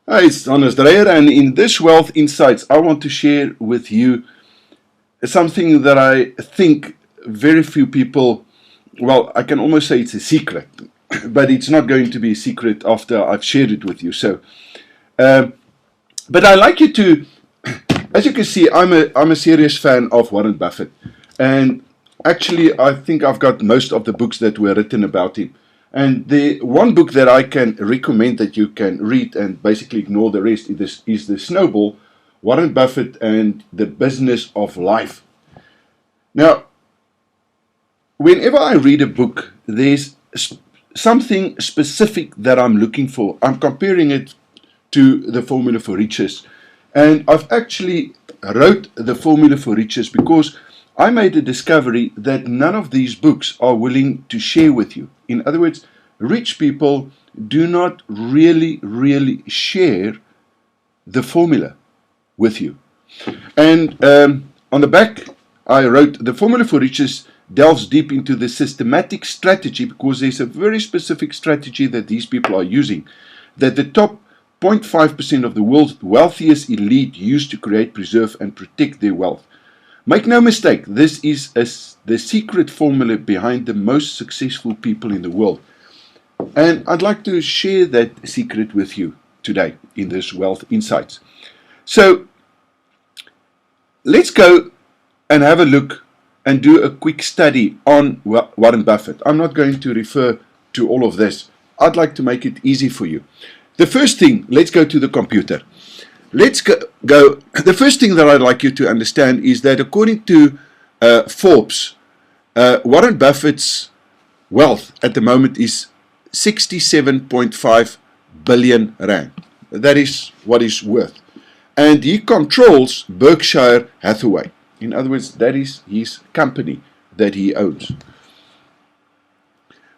Hi, it's Honest Dreyer, and in this Wealth Insights, I want to share with you something that I think very few people, well, I can almost say it's a secret, but it's not going to be a secret after I've shared it with you. Um, but I like you to, as you can see, I'm a serious fan of Warren Buffett, and actually, I think I've got most of the books that were written about him. And the one book that I can recommend that you can read and basically ignore the rest is The Snowball, Warren Buffett and the Business of Life. Now, whenever I read a book, there's something specific that I'm looking for. I'm comparing it to the Formula for Riches. And I've actually wrote the Formula for Riches because I made a discovery that none of these books are willing to share with you. In other words, rich people do not really share the formula with you. And on the back, I wrote, the Formula for Riches delves deep into the systematic strategy, because there's a very specific strategy that these people are using, that the top 0.5% of the world's wealthiest elite use to create, preserve, and protect their wealth. Make no mistake, this is the secret formula behind the most successful people in the world. And I'd like to share that secret with you today in this Wealth Insights. So let's go and have a look and do a quick study on Warren Buffett. I'm not going to refer to all of this. I'd like to make it easy for you. The first thing, let's go to the computer. Let's go. The first thing that I'd like you to understand is that according to Forbes, Warren Buffett's wealth at the moment is 67.5 billion rand. That is what he's worth. And he controls Berkshire Hathaway. In other words, that is his company that he owns.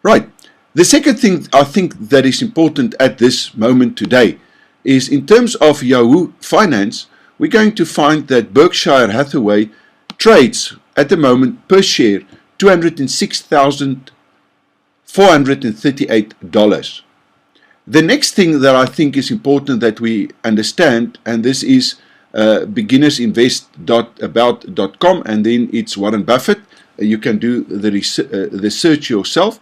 Right. The second thing I think that is important at this moment today is in terms of Yahoo Finance, we're going to find that Berkshire Hathaway trades at the moment per share $206,438. The next thing that I think is important that we understand, and this is beginnersinvest.about.com, and then it's Warren Buffett. You can do the search yourself.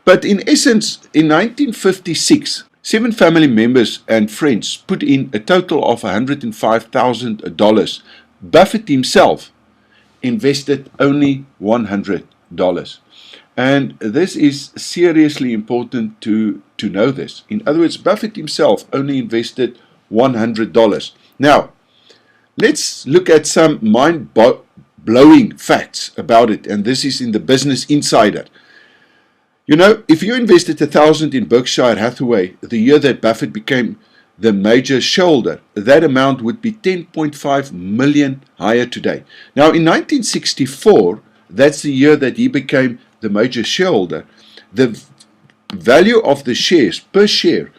But in essence, in 1956, 7 family members and friends put in a total of $105,000. Buffett himself invested only $100. And this is seriously important to know this. In other words, Buffett himself only invested $100. Now, let's look at some mind-blowing facts about it. And this is in the Business Insider. You know, if you invested $1,000 in Berkshire Hathaway the year that Buffett became the major shareholder, that amount would be 10.5 million higher today. Now, in 1964, that's the year that he became the major shareholder, the value of the shares per share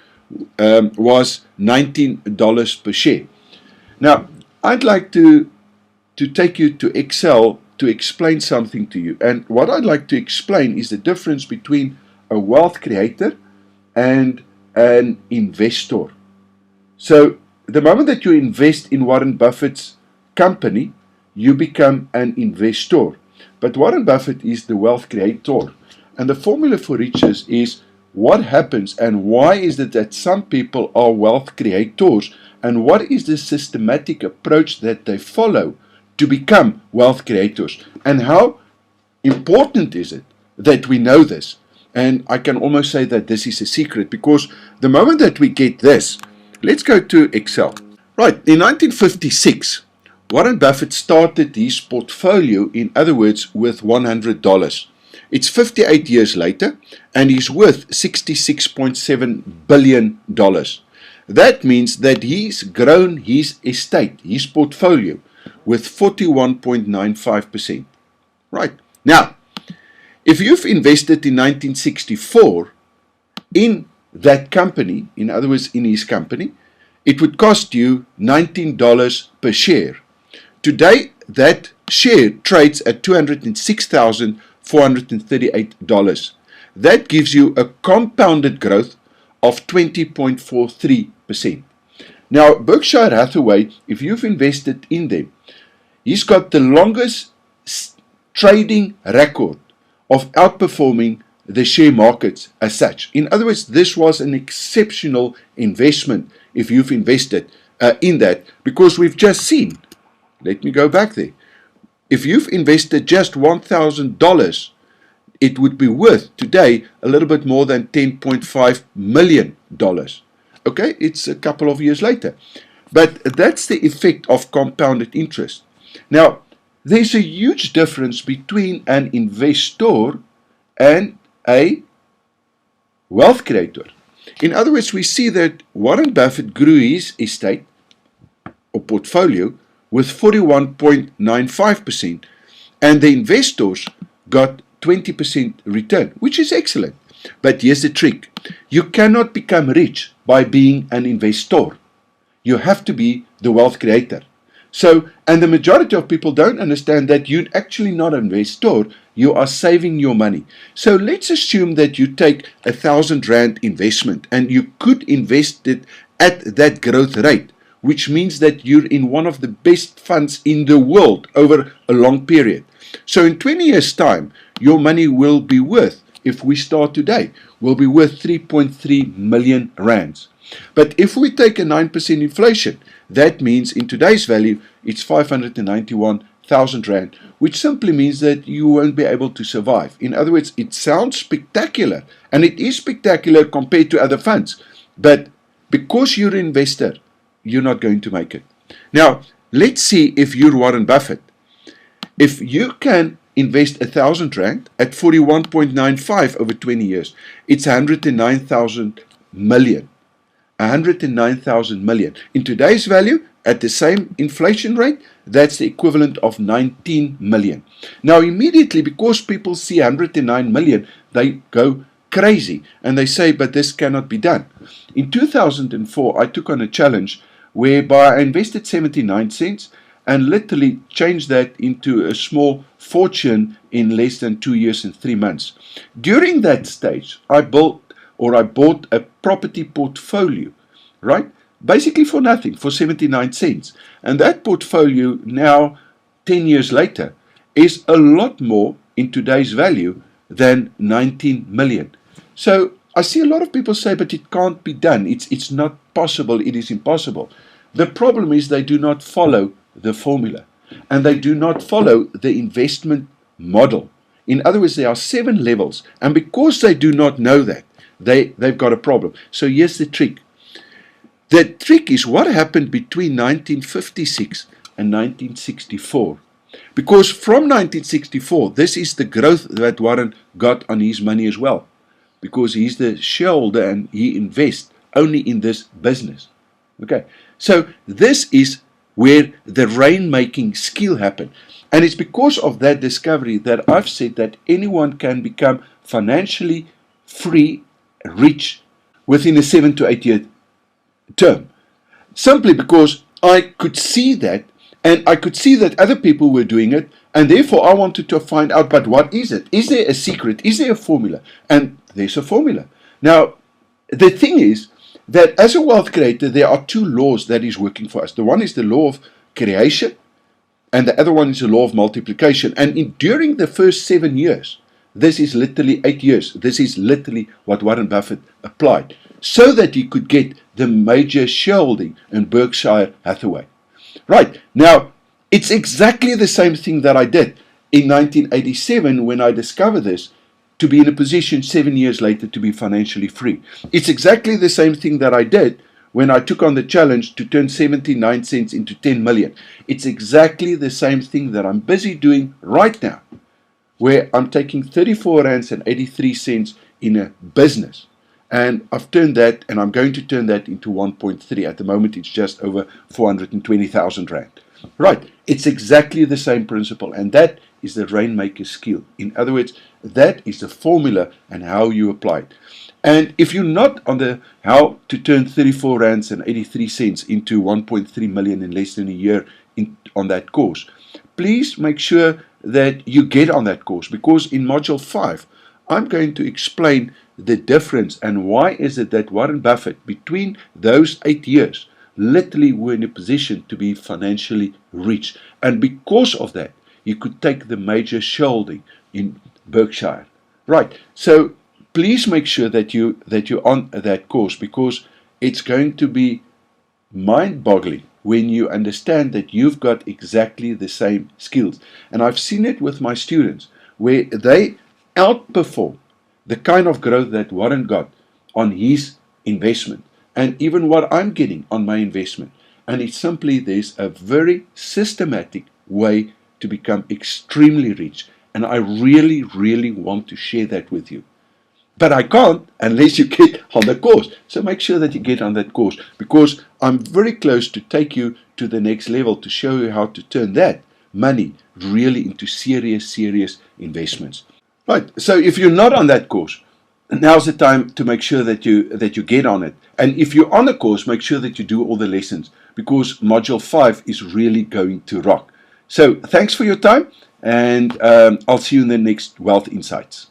was $19 per share. Now, I'd like to take you to Excel to explain something to you. And what I'd like to explain is the difference between a wealth creator and an investor. So the moment that you invest in Warren Buffett's company, you become an investor. But Warren Buffett is the wealth creator. And the formula for riches is what happens and why is it that some people are wealth creators, and what is the systematic approach that they follow to become wealth creators, and how important is it that we know this. And I can almost say that this is a secret, because the moment that we get this, let's go to Excel. Right, in 1956, Warren Buffett started his portfolio, in other words, with $100. It's 58 years later, and he's worth $66.7 billion. That means that he's grown his estate, his portfolio, with 41.95%. Right. Now, if you've invested in 1964 in that company, in other words, in his company, it would cost you $19 per share. Today, that share trades at $206,438. That gives you a compounded growth of 20.43%. Now, Berkshire Hathaway, if you've invested in them, he's got the longest trading record of outperforming the share markets as such. In other words, this was an exceptional investment if you've invested in that, because we've just seen, let me go back there, if you've invested just $1,000, it would be worth today a little bit more than $10.5 million. Okay, it's a couple of years later. But that's the effect of compounded interest. Now, there's a huge difference between an investor and a wealth creator. In other words, we see that Warren Buffett grew his estate or portfolio with 41.95%, and the investors got 20% return, which is excellent. But here's the trick. You cannot become rich by being an investor. You have to be the wealth creator. So, and the majority of people don't understand that you're actually not an investor, you are saving your money. So let's assume that you take R1,000 investment and you could invest it at that growth rate, which means that you're in one of the best funds in the world over a long period. So in 20 years' time, your money will be worth, if we start today, will be worth 3.3 million rands. But if we take a 9% inflation, that means in today's value, it's 591,000 rand, which simply means that you won't be able to survive. In other words, it sounds spectacular, and it is spectacular compared to other funds. But because you're an investor, you're not going to make it. Now, let's see if you're Warren Buffett. If you can invest R1,000 at 41.95 over 20 years, it's 109,000 million. 109,000 million. In today's value, at the same inflation rate, that's the equivalent of 19 million. Now, immediately, because people see 109 million, they go crazy and they say, but this cannot be done. In 2004, I took on a challenge whereby I invested 79 cents and literally changed that into a small fortune in less than 2 years and 3 months. During that stage, I bought a property portfolio, right? Basically for nothing, for 79 cents. And that portfolio now, 10 years later, is a lot more in today's value than 19 million. So I see a lot of people say, but it can't be done. It's not possible. It is impossible. The problem is they do not follow the formula, and they do not follow the investment model. In other words, there are 7 levels, and because they do not know that, they've got a problem. So here's the trick. The trick is what happened between 1956 and 1964. Because from 1964, this is the growth that Warren got on his money as well. Because he's the shareholder and he invests only in this business. Okay, so this is where the rainmaking skill happened. And it's because of that discovery that I've said that anyone can become financially free, rich, within a 7 to 8 year term. Simply because I could see that, and I could see that other people were doing it, and therefore I wanted to find out, but what is it? Is there a secret? Is there a formula? And there's a formula. Now, the thing is that as a wealth creator, there are 2 laws that is working for us. The one is the law of creation, and the other one is the law of multiplication. And during the first 7 years, this is literally 8 years, this is literally what Warren Buffett applied, so that he could get the major shareholding in Berkshire Hathaway. Right, now, it's exactly the same thing that I did in 1987 when I discovered this, to be in a position 7 years later to be financially free. It's exactly the same thing that I did when I took on the challenge to turn 79 cents into 10 million. It's exactly the same thing that I'm busy doing right now, where I'm taking 34 rands and 83 cents in a business. And I've turned that, and I'm going to turn that into 1.3. At the moment, it's just over 420,000 rand. Right, it's exactly the same principle, and that is the rainmaker skill. In other words, that is the formula and how you apply it. And if you're not on the how to turn 34 rands and 83 cents into 1.3 million in less than a year on that course, please make sure that you get on that course, because in module 5, I'm going to explain the difference and why is it that Warren Buffett, between those 8 years, literally were in a position to be financially rich. And because of that, you could take the major shareholding in Berkshire. Right. So please make sure that you're on that course, because it's going to be mind-boggling when you understand that you've got exactly the same skills. And I've seen it with my students where they outperform the kind of growth that Warren got on his investment and even what I'm getting on my investment. And it's simply, there's a very systematic way to become extremely rich. And I really, really want to share that with you. But I can't unless you get on the course. So make sure that you get on that course, because I'm very close to take you to the next level to show you how to turn that money really into serious investments. Right. So if you're not on that course, now's the time to make sure that you get on it. And if you're on the course, make sure that you do all the lessons, because Module 5 is really going to rock. So thanks for your time, and I'll see you in the next Wealth Insights.